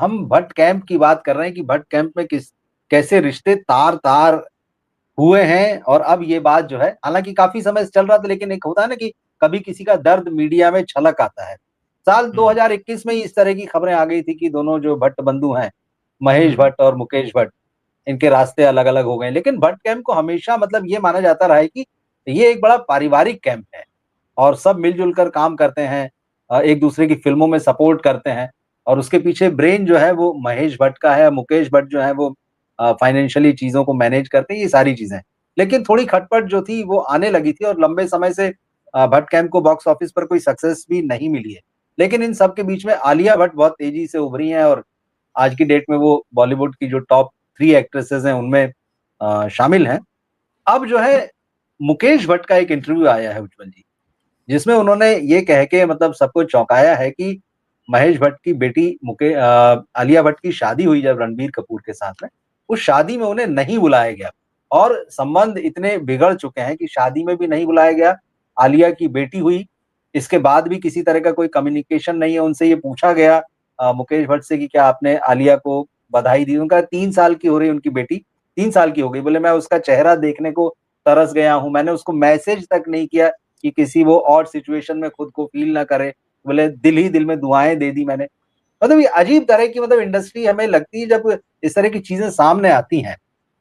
हम भट्ट कैंप की बात कर रहे हैं कि भट्ट कैंप में कैसे रिश्ते तार-तार हुए हैं और अब ये बात जो है हालाँकि काफ़ी समय से चल रहा था लेकिन एक होता है ना कि कभी किसी का दर्द मीडिया में छलक आता है। साल हम्म 2021 में ही इस तरह की खबरें आ गई थी कि दोनों जो भट्ट बंधु हैं, महेश हम्म भट्ट और मुकेश भट्ट, इनके रास्ते अलग-अलग हो गए। लेकिन भट्ट कैंप को हमेशा मतलब ये माना जाता रहा है कि ये एक बड़ा पारिवारिक कैंप है और सब मिल-जुल कर काम करते हैं एक-दूसरे की फ़िल्मों में सपोर्ट करते हैं और उसके पीछे ब्रेन जो है वो महेश भट्ट का है, मुकेश भट्ट जो है वो फाइनेंशियली चीज़ों को मैनेज करते हैं, ये सारी चीज़ें। लेकिन थोड़ी खटपट जो थी वो आने लगी थी और लंबे समय से भट्ट कैंप को बॉक्स ऑफिस पर कोई सक्सेस भी नहीं मिली है। लेकिन इन सब के बीच में आलिया भट्ट बहुत तेज़ी से उभरी हैं और आज की डेट में वो बॉलीवुड की जो टॉप 3 एक्ट्रेसेस हैं उनमें शामिल हैं। अब जो है मुकेश भट्ट का एक इंटरव्यू आया है उज्ज्वल जी, जिसमें उन्होंने ये कह के मतलब सबको चौंकाया है कि महेश भट्ट की बेटी आलिया भट्ट की शादी हुई जब रणबीर कपूर के साथ में, उस शादी में उन्हें नहीं बुलाया गया और संबंध इतने बिगड़ चुके हैं कि शादी में भी नहीं बुलाया गया। आलिया की बेटी हुई, इसके बाद भी किसी तरह का कोई कम्युनिकेशन नहीं है। उनसे ये पूछा गया मुकेश भट्ट से कि क्या आपने आलिया को बधाई दी? उनका 3 साल की हो रही है उनकी बेटी, 3 साल की हो गई। बोले मैं उसका चेहरा देखने को तरस गया हूँ। मैंने उसको मैसेज तक नहीं किया कि किसी वो ऑड सिचुएशन में खुद को फ़ील ना करे। बोले दिल ही दिल में दुआएँ दे दी मैंने। मतलब ये अजीब तरह की मतलब इंडस्ट्री हमें लगती है जब इस तरह की चीज़ें सामने आती हैं।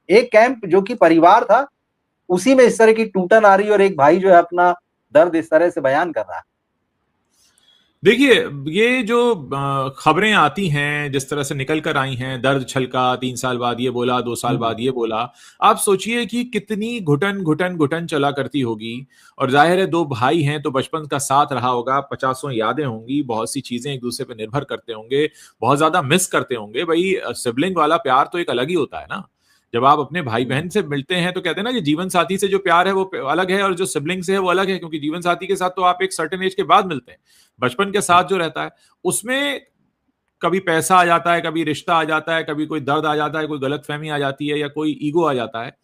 एक कैंप जो कि परिवार था, उसी में इस तरह की टूटन आ रही है और एक भाई जो है अपना दर्द इस तरह से बयान कर रहा है। देखिए, ये जो खबरें आती हैं जिस तरह से निकल कर आई हैं, दर्द छलका, 3 साल बाद ये बोला, 2 साल हुँ, बाद ये बोला। आप सोचिए कि कितनी घुटन घुटन घुटन चला करती होगी। और जाहिर है दो भाई हैं तो बचपन का साथ रहा होगा, पचासों यादें होंगी, बहुत सी चीजें एक दूसरे पर निर्भर करते होंगे, बहुत ज्यादा मिस करते होंगे। भाई सिबलिंग वाला प्यार तो एक अलग ही होता है ना। जब आप अपने भाई हुँ, बहन से मिलते हैं तो कहते हैं ना कि जीवन साथी से जो प्यार है वो अलग है और जो सिबलिंग से है वो अलग है, क्योंकि जीवन साथी के साथ तो आप एक सर्टेन एज के बाद मिलते हैं। बचपन के हुँ, साथ जो रहता है उसमें कभी पैसा आ जाता है, कभी रिश्ता आ जाता है, कभी कोई दर्द आ जाता है, कोई गलतफहमी आ जाती है या कोई ईगो आ जाता है।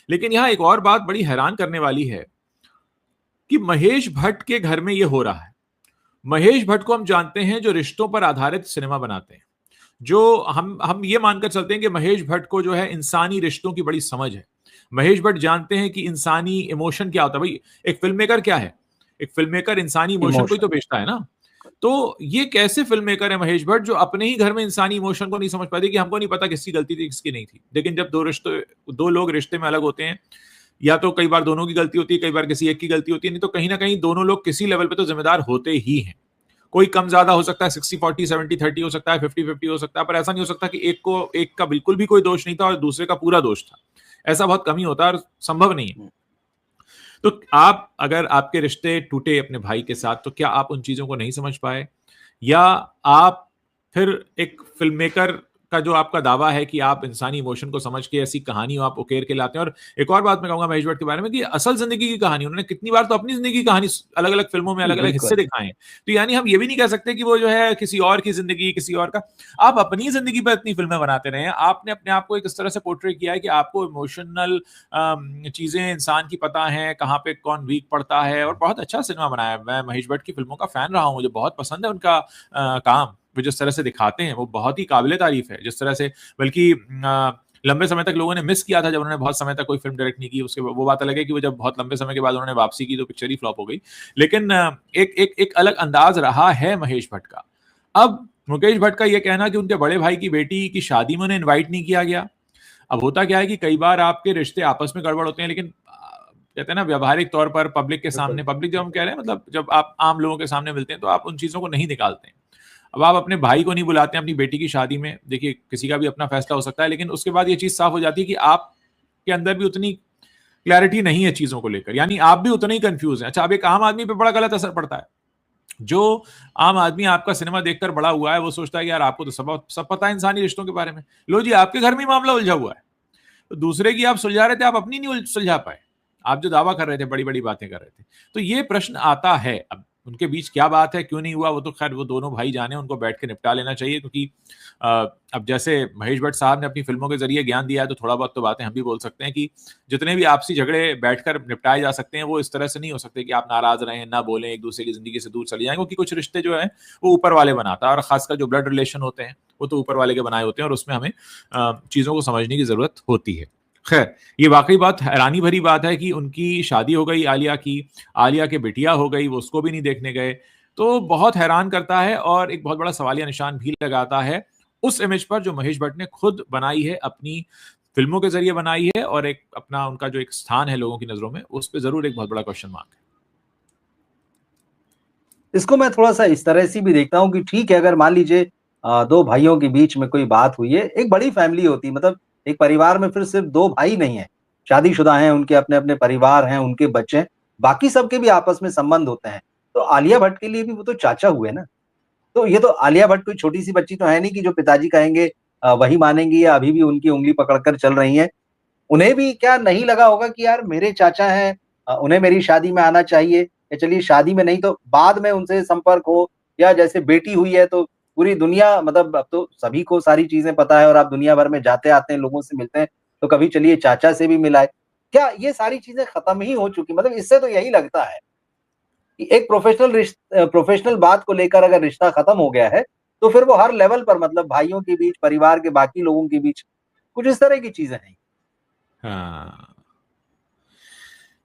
लेकिन यहां एक और बात बड़ी हैरान करने वाली है कि महेश भट्ट के घर में यह हो रहा है। महेश भट्ट को हम जानते हैं जो रिश्तों पर आधारित सिनेमा बनाते हैं, जो हम ये मानकर चलते हैं कि महेश भट्ट को जो है इंसानी रिश्तों की बड़ी समझ है। महेश भट्ट जानते हैं कि इंसानी इमोशन क्या होता है। भाई एक फिल्म मेकर क्या है? एक फिल्म मेकर इंसानी इमोशन को ही इमोशन। तो बेचता है ना। तो ये कैसे फिल्म मेकर है महेश भट्ट जो अपने ही घर में इंसानी इमोशन को नहीं समझ पाते कि हमको नहीं पता किसकी गलती थी किसकी नहीं थी। लेकिन जब दो लोग रिश्ते में अलग होते हैं, या तो कई बार दोनों की गलती होती है, कई बार किसी एक की गलती होती है, नहीं तो कहीं ना कहीं दोनों लोग किसी लेवल पे तो जिम्मेदार होते ही हैं। कोई कम ज्यादा हो सकता है, 60-40, 70-30 हो सकता है, 50-50 हो सकता है, पर ऐसा नहीं हो सकता कि एक का बिल्कुल भी कोई दोष नहीं था और दूसरे का पूरा दोष था। ऐसा बहुत कम ही होता है और संभव नहीं है। हुँ, तो आप अगर आपके रिश्ते टूटे अपने भाई के साथ तो क्या आप उन चीजों को नहीं समझ पाए, या आप फिर एक फिल्म मेकर का जो आपका दावा है कि आप इंसानी इमोशन को समझ के ऐसी कहानी आप उकेर के लाते हैं। और एक और बात मैं कहूंगा महेश भट्ट के बारे में कि असल जिंदगी की कहानी उन्होंने कितनी बार तो अपनी जिंदगी की कहानी अलग अलग फिल्मों में अलग अलग हिस्से बिल्कुल। दिखाए हैं। तो यानी हम ये भी नहीं कह सकते कि वो जो है किसी और की जिंदगी किसी और का। आप अपनी जिंदगी पर इतनी फिल्में बनाते रहे हैं, आपने अपने आप को एक इस तरह से पोर्ट्रे किया है कि आपको इमोशनल चीजें इंसान की पता है, कहाँ पे कौन वीक पड़ता है, और बहुत अच्छा सिनेमा बनाया है। मैं महेश भट्ट की फिल्मों का फैन रहा हूँ, मुझे बहुत पसंद है उनका काम। वो जिस तरह से दिखाते हैं वो बहुत ही काबिले तारीफ है। जिस तरह से बल्कि लंबे समय तक लोगों ने मिस किया था जब उन्होंने बहुत समय तक कोई फिल्म डायरेक्ट नहीं की। उसके वो बात अलग है कि वो जब बहुत लंबे समय के बाद उन्होंने वापसी की तो पिक्चर ही फ्लॉप हो गई। लेकिन एक अलग अंदाज रहा है महेश भट्ट का। अब मुकेश भट्ट का यह कहना कि उनके बड़े भाई की बेटी की शादी में उन्हें इन्वाइट नहीं किया गया। अब होता क्या है कि कई बार आपके रिश्ते आपस में गड़बड़ होते हैं, लेकिन कहते हैं ना व्यावहारिक तौर पर पब्लिक के बिल्कुल। सामने, पब्लिक जब हम कह रहे हैं मतलब जब आप आम लोगों के सामने मिलते हैं तो आप उन चीजों को नहीं निकालते हैं। अब आप अपने भाई को नहीं बुलाते हैं अपनी बेटी की शादी में, देखिए किसी का भी अपना फैसला हो सकता है, लेकिन उसके बाद ये चीज साफ हो जाती है कि आपके अंदर भी उतनी क्लैरिटी नहीं है चीजों को लेकर, यानी आप भी उतने ही कंफ्यूज हैं। अच्छा, अब एक आम आदमी पे बड़ा गलत असर पड़ता है। जो आम आदमी आपका सिनेमा देखकर बड़ा हुआ है वो सोचता है कि यार आपको तो सब पता है इंसानी रिश्तों के बारे में। लो जी, आपके घर में ही मामला उलझा हुआ है, तो दूसरे की आप सुलझा रहे थे, आप अपनी नहीं सुलझा पाए। आप जो दावा कर रहे थे, बड़ी बड़ी बातें कर रहे थे। तो ये प्रश्न आता है। अब उनके बीच क्या बात है, क्यों नहीं हुआ, वो तो खैर वो दोनों भाई जाने, उनको बैठ के निपटा लेना चाहिए। क्योंकि अब जैसे महेश भट्ट साहब ने अपनी फिल्मों के जरिए ज्ञान दिया है, तो थोड़ा बहुत तो बातें हम भी बोल सकते हैं कि जितने भी आपसी झगड़े बैठकर निपटाए जा सकते हैं, वो इस तरह से नहीं हो सकते कि आप नाराज रहें, ना बोलें, एक दूसरे की जिंदगी से दूर चले जाएं। क्योंकि कुछ रिश्ते जो है वो ऊपर वाले बनाता है, और खासकर जो ब्लड रिलेशन होते हैं वो तो ऊपर वाले के बनाए होते हैं, और उसमें हमें चीजों को समझने की जरूरत होती है। खैर, ये वाकई बात हैरानी भरी बात है कि उनकी शादी हो गई आलिया की, आलिया के बिटिया हो गई, वो उसको भी नहीं देखने गए। तो बहुत हैरान करता है, और एक बहुत बड़ा सवालिया निशान भी लगाता है उस इमेज पर जो महेश भट्ट ने खुद बनाई है, अपनी फिल्मों के जरिए बनाई है, और एक अपना उनका जो एक स्थान है लोगों की नजरों में, उस पर जरूर एक बहुत बड़ा क्वेश्चन मार्क है। इसको मैं थोड़ा सा इस तरह से भी देखता हूँ कि ठीक है, अगर मान लीजिए दो भाइयों के बीच में कोई बात हुई है, एक बड़ी फैमिली होती है, मतलब एक परिवार में फिर सिर्फ दो भाई नहीं है, शादीशुदा हैं, उनके अपने अपने परिवार हैं, उनके बच्चे हैं, बाकी सबके भी आपस में संबंध होते हैं। तो आलिया भट्ट के लिए भी वो तो चाचा हुए ना। तो ये तो आलिया भट्ट कोई छोटी सी बच्ची तो है नहीं कि जो पिताजी कहेंगे वही मानेंगी, या अभी भी उनकी उंगली पकड़कर चल रही हैं। उन्हें भी क्या नहीं लगा होगा कि यार मेरे चाचा हैं, उन्हें मेरी शादी में आना चाहिए, या चलिए शादी में नहीं तो बाद में उनसे संपर्क हो, या जैसे बेटी हुई है तो पूरी दुनिया, मतलब अब तो सभी को सारी चीजें पता है और आप दुनिया भर में जाते आते हैं, लोगों से मिलते हैं, तो कभी चलिए चाचा से भी मिलाए। क्या ये सारी चीजें खत्म ही हो चुकी? मतलब इससे तो यही लगता है कि एक प्रोफेशनल बात को लेकर अगर रिश्ता खत्म हो गया है, तो फिर वो हर लेवल पर, मतलब भाइयों के बीच, परिवार के बाकी लोगों के बीच, कुछ इस तरह की चीजें हैं। हाँ,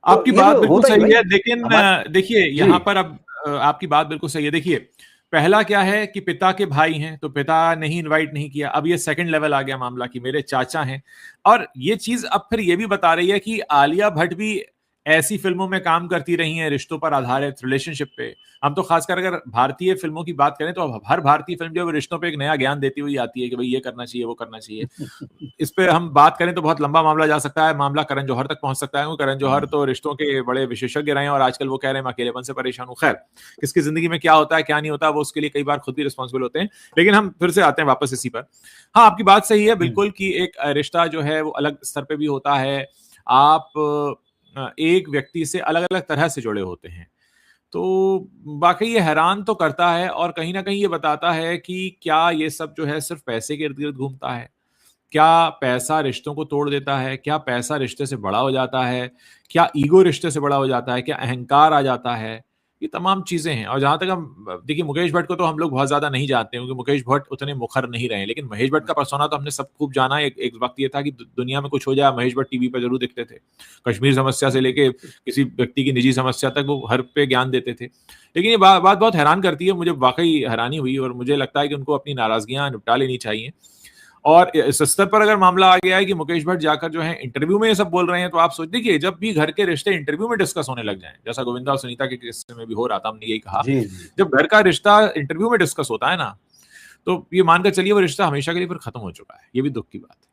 तो आपकी ये बात तो बिल्कुल होता ही सही भाई है, लेकिन हमारे। देखिए जी। यहाँ पर अब आपकी बात बिल्कुल सही है। देखिए, पहला क्या है कि पिता के भाई हैं, तो पिता ने ही इनवाइट नहीं किया। अब ये सेकंड लेवल आ गया मामला कि मेरे चाचा हैं, और ये चीज अब फिर ये भी बता रही है कि आलिया भट्ट भी ऐसी फिल्मों में काम करती रही हैं रिश्तों पर आधारित, रिलेशनशिप पे। हम तो खासकर अगर भारतीय फिल्मों की बात करें, तो अब हर भारतीय फिल्म जो है वो रिश्तों पे एक नया ज्ञान देती हुई आती है कि भाई ये करना चाहिए, वो करना चाहिए। इस पे हम बात करें तो बहुत लंबा मामला जा सकता है, मामला करण जौहर तक पहुंच सकता है। करण जौहर तो रिश्तों के बड़े विशेषज्ञ रहे हैं, और आजकल वो कह रहे हैं मैं अकेलेपन से परेशान हूँ। खैर, किसकी जिंदगी में क्या होता है क्या नहीं होता, वो उसके लिए कई बार खुद भी रिस्पॉन्सिबल होते हैं। लेकिन हम फिर से आते हैं वापस इसी पर। हाँ, आपकी बात सही है बिल्कुल कि एक रिश्ता जो है वो अलग स्तर पे भी होता है। आप एक व्यक्ति से अलग अलग तरह से जुड़े होते हैं। तो वाकई ये हैरान तो करता है, और कहीं ना कहीं ये बताता है कि क्या ये सब जो है सिर्फ पैसे के इर्द गिर्द घूमता है? क्या पैसा रिश्तों को तोड़ देता है? क्या पैसा रिश्ते से बड़ा हो जाता है? क्या ईगो रिश्ते से बड़ा हो जाता है? क्या अहंकार आ जाता है? ये तमाम चीज़ें हैं। और जहाँ तक हम देखिए, मुकेश भट्ट को तो हम लोग बहुत ज़्यादा नहीं जानते हैं, क्योंकि मुकेश भट्ट उतने मुखर नहीं रहे। लेकिन महेश भट्ट का पर्सोना तो हमने सब खूब जाना है। एक वक्त ये था कि दुनिया में कुछ हो जाए, महेश भट्ट टीवी पर ज़रूर दिखते थे। कश्मीर समस्या से लेके किसी व्यक्ति की निजी समस्या तक वो हर पे ज्ञान देते थे। लेकिन ये बात बहुत हैरान करती है, मुझे वाक़ई हैरानी हुई, और मुझे लगता है कि उनको अपनी नाराज़गियाँ निपटा लेनी चाहिए। और इस स्तर पर अगर मामला आ गया है कि मुकेश भट्ट जाकर जो है इंटरव्यू में ये सब बोल रहे हैं, तो आप सोच देखिए, जब भी घर के रिश्ते इंटरव्यू में डिस्कस होने लग जाएं, जैसा गोविंदा और सुनीता के किस्से में भी हो रहा था, हमने यही कहा, जी, जी। जब घर का रिश्ता इंटरव्यू में डिस्कस होता है ना, तो ये मानकर चलिए वो रिश्ता हमेशा के लिए फिर खत्म हो चुका है। ये भी दुख की बात है।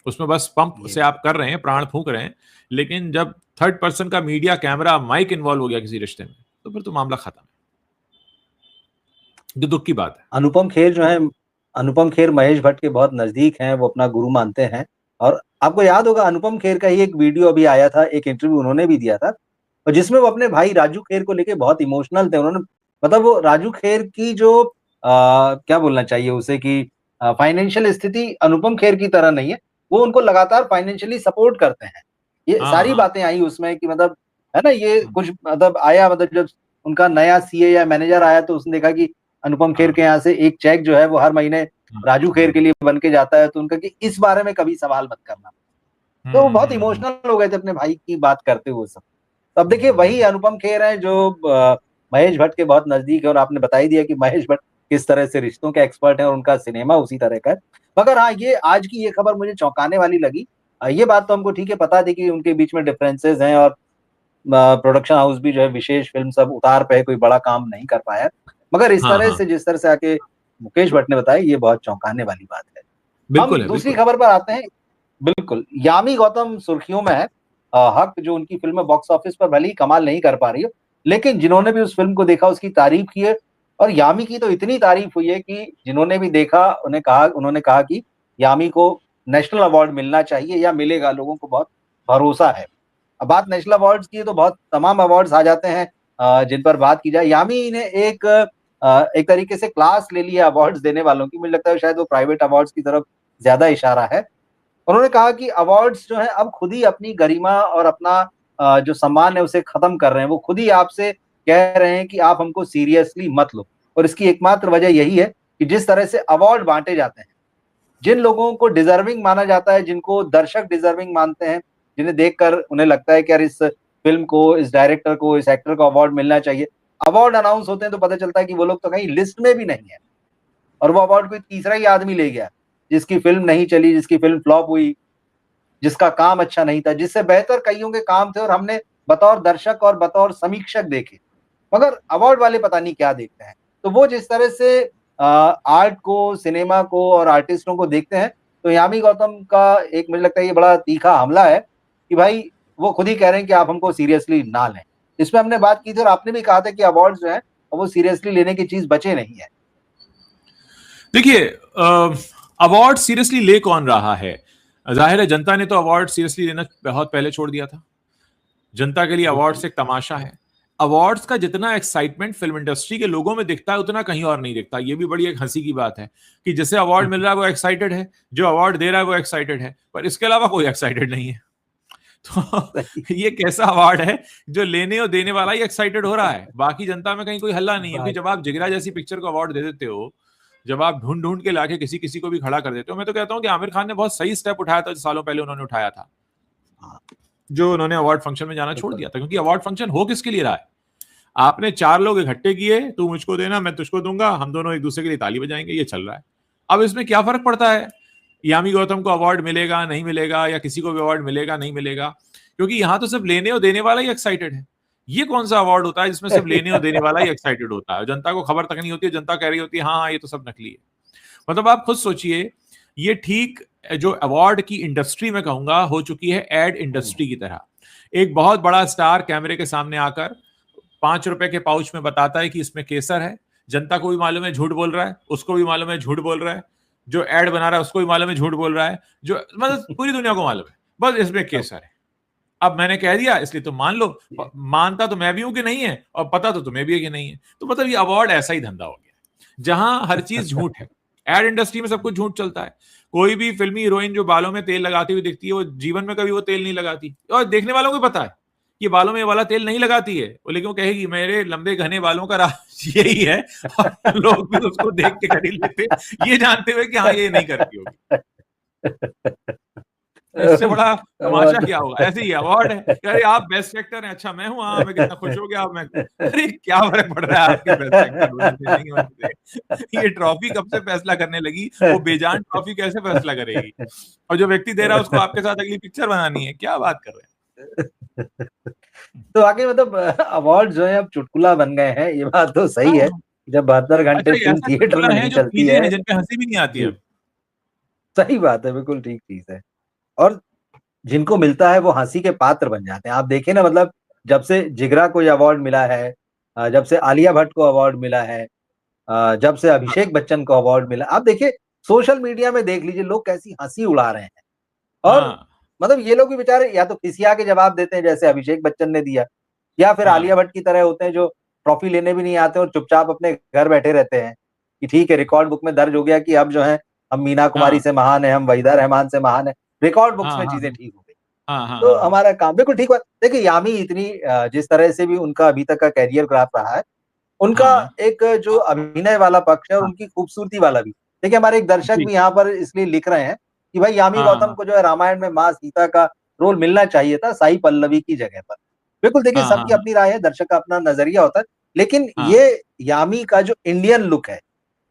उसमें बस पंप ये से आप कर रहे हैं, प्राण फूंक रहे हैं, लेकिन जब थर्ड पर्सन का मीडिया, कैमरा, माइक इन्वॉल्व हो गया किसी रिश्ते में, तो फिर तो मामला खत्म है। जो दुख की बात है। अनुपम खेर जो है, अनुपम खेर महेश भट्ट के बहुत नज़दीक हैं, वो अपना गुरु मानते हैं। और आपको याद होगा अनुपम खेर का ही एक वीडियो अभी आया था, एक इंटरव्यू उन्होंने भी दिया था, और जिसमें वो अपने भाई राजू खेर को लेके बहुत इमोशनल थे। उन्होंने, मतलब वो राजू खेर की जो क्या बोलना चाहिए उसे, कि फाइनेंशियल स्थिति अनुपम खेर की तरह नहीं है, वो उनको लगातार फाइनेंशियली सपोर्ट करते हैं। ये हाँ, सारी हाँ। बातें आई उसमें कि मतलब, है ना, ये कुछ मतलब आया, मतलब जब उनका नया सीए या मैनेजर आया तो उसने देखा कि अनुपम खेर हाँ, के यहाँ से एक चेक जो है वो हर महीने हाँ, राजू खेर हाँ। के लिए बन के जाता है, तो उनका कि इस बारे में कभी सवाल मत करना। तो वो बहुत हम्म। इमोशनल हो गए थे अपने भाई की बात करते हुए सब। तो अब देखिए वही हम्म। अनुपम खेर है जो महेश भट्ट के बहुत नजदीक है, और आपने बता ही दिया कि महेश भट्ट किस तरह से रिश्तों के एक्सपर्ट हैं, और उनका सिनेमा उसी तरह का है। मगर हाँ, ये आज की ये खबर मुझे चौंकाने वाली लगी। ये बात तो हमको ठीक है पता थी कि उनके बीच में डिफरेंसेस हैं, और प्रोडक्शन हाउस भी जो है विशेष फिल्म सब उतार पे है, कोई बड़ा काम नहीं कर पाया। मगर इस हाँ, तरह हाँ। से, जिस तरह से आके मुकेश भट्ट ने बताया, ये बहुत चौंकाने वाली बात है। हम बिल्कुल है, दूसरी बिल्कुल है। खबर पर आते हैं। बिल्कुल, यामी गौतम सुर्खियों में है। हक जो उनकी फ़िल्म बॉक्स ऑफिस पर भले ही कमाल नहीं कर पा रही हो, लेकिन जिन्होंने भी उस फ़िल्म को देखा उसकी तारीफ़ की है। और यामी की तो इतनी तारीफ़ हुई है कि जिन्होंने भी देखा उन्होंने कहा कि यामी को नेशनल अवार्ड मिलना चाहिए, या मिलेगा, लोगों को बहुत भरोसा है। अब बात नेशनल अवार्ड्स की है तो बहुत तमाम अवार्ड्स आ जाते हैं। जिन पर बात की जाए, यामी ने एक तरीके से क्लास ले लिया अवार्ड्स देने वालों की। मुझे लगता है शायद वो प्राइवेट अवार्ड्स की तरफ ज्यादा इशारा है। उन्होंने कहा कि अवार्ड्स जो है अब खुद ही अपनी गरिमा और अपना जो सम्मान है उसे खत्म कर रहे हैं। वो खुद ही आपसे कह रहे हैं कि आप हमको सीरियसली मत लो। और इसकी एकमात्र वजह यही है कि जिस तरह से अवार्ड बांटे जाते हैं, जिन लोगों को डिजर्विंग माना जाता है, जिनको दर्शक डिजर्विंग मानते हैं, जिन्हें देखकर उन्हें लगता है कि यार इस फिल्म को, इस डायरेक्टर को, इस एक्टर को अवार्ड मिलना चाहिए, अवार्ड अनाउंस होते हैं तो पता चलता है कि वो लोग तो कहीं लिस्ट में भी नहीं है, और वो अवार्ड कोई तीसरा ही आदमी ले गया, जिसकी फिल्म नहीं चली, जिसकी फिल्म फ्लॉप हुई, जिसका काम अच्छा नहीं था, जिससे बेहतर कईयों के काम थे और हमने बतौर दर्शक और बतौर समीक्षक देखे, मगर अवार्ड वाले पता नहीं क्या देखते हैं। तो वो जिस तरह से आर्ट को, सिनेमा को और आर्टिस्टों को देखते हैं, तो यामी गौतम का एक, मुझे लगता है ये बड़ा तीखा हमला है कि भाई वो खुद ही कह रहे हैं कि आप हमको सीरियसली ना लें। इसमें हमने बात की थी और आपने भी कहा था कि अवार्ड जो है वो सीरियसली लेने की चीज बचे नहीं है। देखिए, अवार्ड सीरियसली ले कौन रहा है? जाहिर है जनता ने तो अवार्ड सीरियसली लेना बहुत पहले छोड़ दिया था। जनता के लिए अवार्ड्स एक तमाशा है। अवार्ड्स का जितना एक्साइटमेंट फिल्म इंडस्ट्री के लोगों में दिखता है उतना कहीं और नहीं दिखता। ये भी बड़ी एक हंसी की बात है कि जिसे अवार्ड मिल रहा है वो एक्साइटेड है, जो अवार्ड दे रहा है वो एक्साइटेड है, पर इसके अलावा कोई एक्साइटेड नहीं है। तो ये कैसा अवार्ड है जो लेने और देने वाला ही एक्साइटेड हो रहा है, बाकी जनता में कहीं कोई हल्ला नहीं है। क्योंकि जब आप जिगरा जैसी पिक्चर को अवार्ड दे देते हो, जब आप ढूंढ ढूंढ के लाके किसी किसी को भी खड़ा कर देते हो, मैं तो कहता हूं कि आमिर खान ने बहुत सही स्टेप उठाया था, सालों पहले उन्होंने उठाया था, जो उन्होंने अवार्ड फंक्शन में जाना छोड़ दिया था। क्योंकि अवार्ड फंक्शन हो किसके लिए रहा है? आपने 4 लोग इकट्ठे किए, तू मुझको देना, मैं तुझको दूंगा, हम दोनों एक दूसरे के लिए ताली बजाएंगे, ये चल रहा है। अब इसमें क्या फर्क पड़ता है यामी गौतम को अवार्ड मिलेगा नहीं मिलेगा, या किसी को भी अवार्ड मिलेगा नहीं मिलेगा? क्योंकि यहां तो सिर्फ लेने और देने वाला ही एक्साइटेड है। ये कौन सा अवार्ड होता है जिसमें सिर्फ लेने और देने वाला ही एक्साइटेड होता है? जनता को खबर तक नहीं होती है, जनता कह रही होती है हाँ ये तो सब नकली है। मतलब आप खुद सोचिए, ये ठीक जो अवार्ड की इंडस्ट्री में कहूंगा हो चुकी है एड इंडस्ट्री की तरह। एक बहुत बड़ा स्टार कैमरे के सामने आकर 5 रुपए के पाउच में बताता है कि इसमें केसर है, जनता को भी मालूम है झूठ बोल रहा है, उसको भी मालूम है झूठ बोल रहा है, जो एड बना रहा है उसको भी मालूम है झूठ बोल रहा है, जो मतलब पूरी दुनिया को मालूम है बस इसमें केसर है। अब मैंने कह दिया इसलिए तुम मान लो। मानता तो मैं भी हूं कि नहीं है, और पता तो तुम्हें भी है कि नहीं है। तो मतलब ये अवार्ड ऐसा ही धंधा हो गया जहां हर चीज झूठ है। एड इंडस्ट्री में सब कुछ झूठ चलता है। कोई भी फिल्मी हीरोइन जो बालों में तेल लगाती हुई दिखती है, वो जीवन में कभी वो तेल नहीं लगाती, और देखने वालों को पता है कि बालों में ये वाला तेल नहीं लगाती है वो, लेकिन वो कहेगी मेरे लंबे घने बालों का राज यही है, और लोग भी उसको देख के खरीद लेते, ये जानते हुए कि हाँ ये नहीं करती होगी। इससे बड़ा तमाशा क्या होगा? ऐसे ही अवार्ड है, अरे आप बेस्ट एक्टर हैं, अच्छा मैं हूँ, हाँ मैं कितना खुश हो गया। मैं अरे क्या फर्क पड़ रहा है आपके बेस्ट एक्टर होने से नहीं होने से? ये ट्रॉफी कब से फैसला करने लगी? वो बेजान ट्रॉफी कैसे फैसला करेगी? और जो व्यक्ति दे रहा है उसको आपके साथ अगली पिक्चर बनानी है, क्या बात कर रहे हैं? तो आगे मतलब अवार्ड जो है अब चुटकुला बन गए हैं, ये बात तो सही है। जब 72 घंटे अच्छा, फिल्म ऐसा थिएटर चुटकुला में है नहीं जो चलती सीधे है। हैं, जिन पे हंसी भी नहीं आती है। सही बात है, बिल्कुल ठीक चीज है। और जिनको मिलता है वो हंसी के पात्र बन जाते हैं। आप देखिए ना, मतलब जब से जिगरा को ये अवार्ड मिला है, जब से आलिया भट्ट को अवार्ड मिला है, जब से अभिषेक बच्चन को अवार्ड मिला, आप देखिए सोशल मीडिया में देख लीजिए लोग कैसी हंसी उड़ा रहे हैं। और हाँ मतलब ये लोग भी बेचारे या तो खिसिया के जवाब देते हैं जैसे अभिषेक बच्चन ने दिया, या फिर आलिया हाँ भट्ट की तरह होते हैं जो ट्रॉफी लेने भी नहीं आते और चुपचाप अपने घर बैठे रहते हैं कि ठीक है, रिकॉर्ड बुक में दर्ज हो गया कि अब जो है हम मीना कुमारी हाँ से महान है, हम वहीदा रहमान से महान है, रिकॉर्ड बुक्स हाँ में हाँ चीजें ठीक हो गई। हाँ हाँ तो हाँ हाँ हमारा काम बिल्कुल ठीक हुआ। देखिए यामी इतनी जिस तरह से भी उनका अभी तक का कैरियर ग्राफ रहा है, उनका हाँ एक जो अभिनय वाला पक्ष है और हाँ, उनकी खूबसूरती वाला भी। देखिए हमारे एक दर्शक जी, भी यहाँ पर इसलिए लिख रहे हैं कि भाई यामी हाँ गौतम हाँ को जो है रामायण में माँ सीता का रोल मिलना चाहिए था साई पल्लवी की जगह पर। बिल्कुल देखिए हाँ हाँ सबकी अपनी राय है, दर्शक का अपना नजरिया होता है, लेकिन हाँ ये यामी का जो इंडियन लुक है,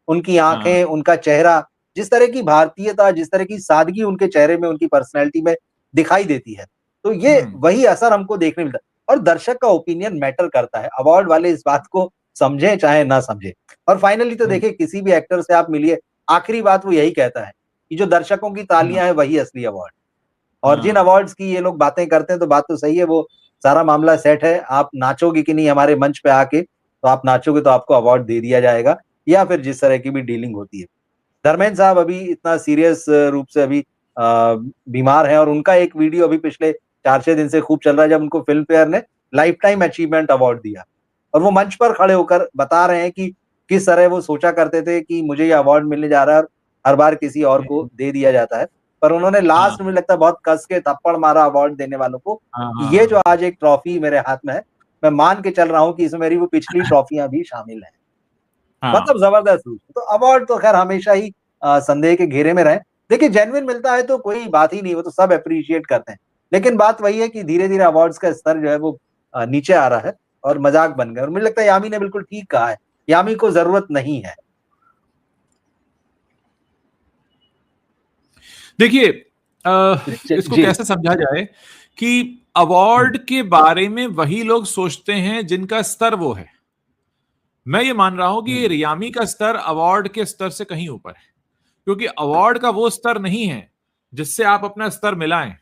उनकी हाँ आंखें, उनका चेहरा, जिस तरह की भारतीयता, जिस तरह की सादगी उनके चेहरे में, उनकी पर्सनैलिटी में दिखाई देती है, तो ये हम्म वही असर हमको देखने मिलता है। और दर्शक का ओपिनियन मैटर करता है, अवार्ड वाले इस बात को समझे चाहे ना समझे। और फाइनली तो हम्म देखिए किसी भी एक्टर से आप मिलिए, आखिरी बात वो यही कहता है कि जो दर्शकों की हम्म, तालियां हैं वही असली अवार्ड। और जिन हाँ अवार्ड्स की ये लोग बातें करते हैं तो बात तो सही है, वो सारा मामला सेट है। आप नाचोगे कि नहीं हमारे मंच पे आके, तो आप नाचोगे तो आपको अवार्ड दे दिया जाएगा, या फिर जिस तरह की भी डीलिंग होती है। धर्मेंद्र साहब अभी इतना सीरियस रूप से अभी बीमार हैं, और उनका एक वीडियो अभी पिछले 4-6 दिन से खूब चल रहा है, जब उनको फिल्म फेयर ने लाइफ टाइम अचीवमेंट अवार्ड दिया। और वो मंच पर खड़े होकर बता रहे हैं कि किस तरह वो सोचा करते थे कि मुझे ये अवार्ड मिलने जा रहा है और हर बार किसी और को दे दिया जाता है। पर उन्होंने हाँ लास्ट में लगता है बहुत कस के थप्पड़ मारा अवार्ड देने वालों को हाँ कि हाँ ये हाँ जो आज एक ट्रॉफी मेरे हाथ में है, मैं मान के चल रहा हूँ कि इसमें मेरी वो पिछली ट्रॉफियां भी शामिल हैं। हाँ। मतलब जबरदस्त रूप से। तो अवार्ड तो खैर हमेशा ही संदेह के घेरे में रहे। देखिए जेन्युइन मिलता है तो कोई बात ही नहीं, वो तो सब एप्रिशिएट करते हैं। लेकिन बात वही है कि धीरे-धीरे अवार्ड्स का स्तर जो है वो नीचे आ रहा है और मजाक बन गया और मुझे लगता है यामी ने बिल्कुल ठीक कहा है। यामी को जरूरत नहीं है। देखिए, जी, इसको जी। कैसे समझा जाए कि अवार्ड के बारे में वही लोग सोचते हैं जिनका स्तर वो है। मैं ये मान रहा हूं कि हुँ, रियामी का स्तर अवार्ड के स्तर से कहीं ऊपर है, क्योंकि अवार्ड का वो स्तर नहीं है जिससे आप अपना स्तर मिलाएं।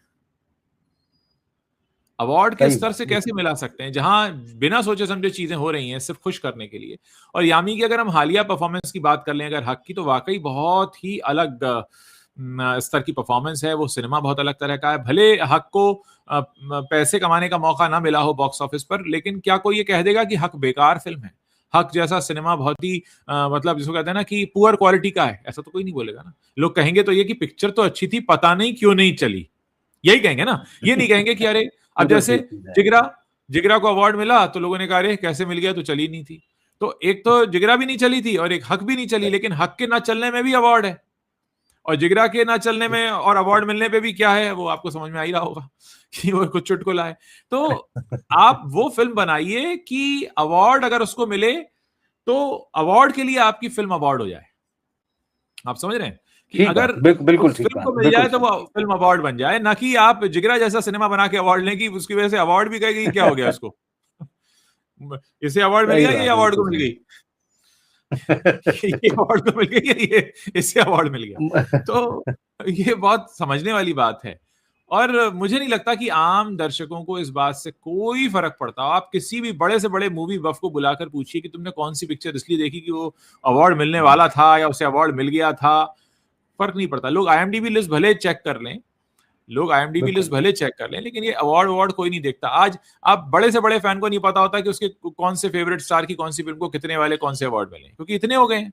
अवार्ड के सही स्तर बात, से कैसे बिल्कुल। मिला सकते हैं जहां बिना सोचे समझे चीजें हो रही हैं सिर्फ खुश करने के लिए। और यामी की अगर हम हालिया परफॉर्मेंस की बात कर लें अगर हक की, तो वाकई बहुत ही अलग स्तर की परफॉर्मेंस है। वो सिनेमा बहुत अलग तरह का है। भले हक को पैसे कमाने का मौका ना मिला हो बॉक्स ऑफिस पर, लेकिन क्या कोई ये कह देगा कि हक बेकार फिल्म है? हक जैसा सिनेमा बहुत ही मतलब जिसको कहते हैं ना कि पुअर क्वालिटी का है, ऐसा तो कोई नहीं बोलेगा ना। लोग कहेंगे तो ये कि पिक्चर तो अच्छी थी, पता नहीं क्यों नहीं चली, यही कहेंगे ना। ये नहीं कहेंगे कि अरे, अब बिल्कुल जैसे ठीक चीज़ है। जिगरा जिगरा को अवार्ड मिला तो लोगों ने कहा अरे कैसे मिल गया, तो चली नहीं थी। तो एक तो जिगरा भी नहीं चली थी और एक हक भी नहीं चली, लेकिन हक के ना चलने में भी अवार्ड है और जिगरा के ना चलने में और अवार्ड मिलने पे भी क्या है, वो आपको समझ में आ ही रहा होगा कि वो कुछ चुटकुला है। तो आप वो फिल्म बनाइए कि अवार्ड अगर उसको मिले तो अवार्ड के लिए आपकी फिल्म अवार्ड हो जाए। आप समझ रहे हैं कि ठीक अगर बात, बिल्कुल उस ठीक फिल्म बात, को मिल बिल्कुल जाए तो सही। वो फिल्म अवार्ड बन जाए, ना कि आप जिगरा जैसा सिनेमा बना के अवार्ड लें कि उसकी वजह से अवार्ड भी कहेगी क्या हो गया उसको। इसे अवार्ड मिल सही गया, ये बात है, अवार्ड को बिल्कुल मिल सही। गई। ये अवार्ड को मिल गई, ये इससे अवार्ड मिल गया। तो ये बहुत समझने वाली बात है। और मुझे नहीं लगता कि आम दर्शकों को इस बात से कोई फर्क पड़ता। आप किसी भी बड़े से बड़े मूवी बफ को बुलाकर पूछिए कि तुमने कौन सी पिक्चर इसलिए देखी कि वो अवार्ड मिलने हुँ, वाला था या उसे अवार्ड मिल गया था, फर्क नहीं पड़ता। लोग आईएमडीबी लिस्ट भले चेक कर लें, लोग आईएमडीबी लिस्ट बिल्कुल। भले चेक कर लें, लेकिन ये अवार्ड अवार्ड कोई नहीं देखता। आज आप बड़े से बड़े फैन को नहीं पता होता कि उसके कौन से फेवरेट स्टार की कौन सी फिल्म को कितने वाले कौन से अवार्ड मिले, क्योंकि इतने हो गए हैं।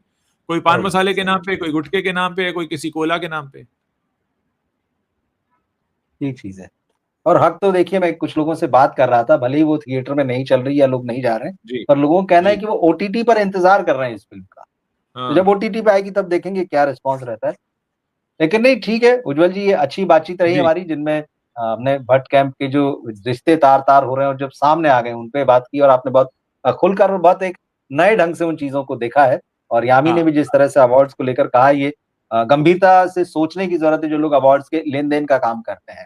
कोई पान सही बात, मसाले के सही नाम बात। पे, कोई गुटखे के नाम पे, कोई किसी कोला के नाम पे। ठीक चीज़ है। और हक तो देखिए मैं कुछ लोगों से बात कर रहा था, भले ही वो थिएटर में नहीं चल रही या लोग नहीं जा रहे हैं, जी, पर लोगों का कहना है जी। कि वो ओटीटी पर इंतज़ार कर रहे हैं इस फ़िल्म का। तो हाँ, जब ओटीटी पे आएगी तब देखेंगे क्या रिस्पॉन्स रहता है। लेकिन नहीं ठीक है, उज्ज्वल जी ये अच्छी बातचीत रही जी। हमारी जिनमें हमने भट्ट कैंप के जो रिश्ते तार-तार हो रहे हैं और जब सामने आ गए उन पे बात की और आपने बहुत खुलकर और बहुत एक नए ढंग से उन चीज़ों को देखा है। और यामी ने हाँ। भी जिस तरह से अवार्ड्स को लेकर कहा ये गंभीरता से सोचने की ज़रूरत है जो लोग अवार्ड्स के लेन-देन का काम करते हैं।